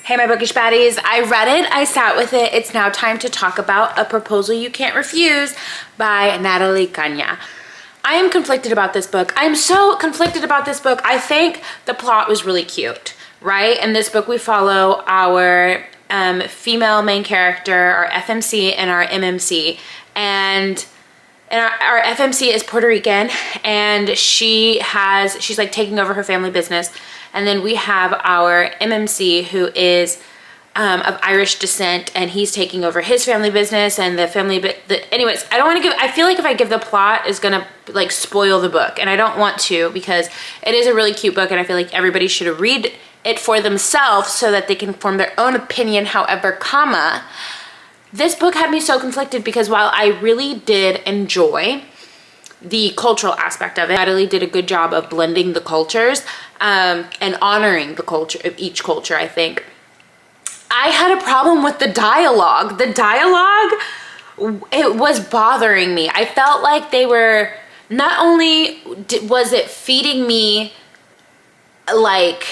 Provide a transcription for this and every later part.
Hey my bookish baddies, I read it, I sat with it. It's now time to talk about A Proposal You Can't Refuse by Natalie Cana. I am conflicted about this book. I'm so conflicted about this book. I think the plot was really cute, right? In this book we follow our female main character, our FMC and our MMC. And our FMC is Puerto Rican, and she's like taking over her family business. And then we have our MMC who is of Irish descent, and he's taking over his family business and the family. Anyways, I don't want to give. I feel like if I give the plot, is gonna like spoil the book, and I don't want to, because it is a really cute book, and I feel like everybody should read it for themselves so that they can form their own opinion. However, this book had me so conflicted, because while I really did enjoy the cultural aspect of it, Natalie did a good job of blending the cultures and honoring the culture of each culture, I think. I had a problem with the dialogue. The dialogue, it was bothering me. I felt like they were, not only was it feeding me like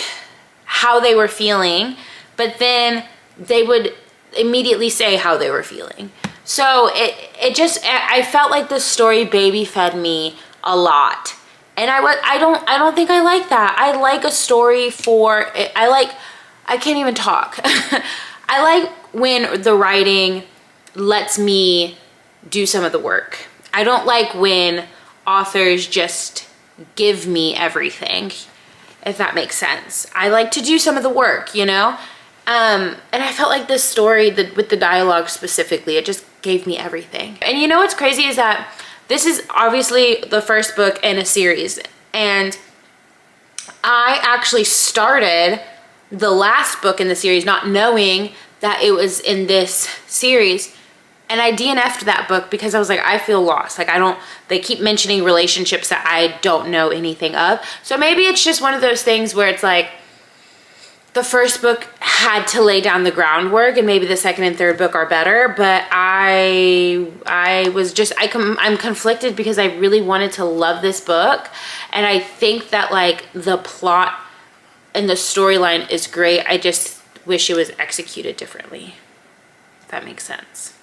how they were feeling, but then they would immediately say how they were feeling. So I felt like this story baby fed me a lot, and I don't think I like that. I like a story I can't even talk. I like when the writing lets me do some of the work. I don't like when authors just give me everything, if that makes sense. I like to do some of the work, you know? And I felt like this story, with the dialogue specifically, it just gave me everything. And you know what's crazy is that this is obviously the first book in a series, and I actually started the last book in the series not knowing that it was in this series, and I DNF'd that book because I was like, I feel lost. Like, they keep mentioning relationships that I don't know anything of. So maybe it's just one of those things where it's like, the first book had to lay down the groundwork, and maybe the second and third book are better, but I'm conflicted because I really wanted to love this book, and I think that like the plot and the storyline is great. I just wish it was executed differently, if that makes sense.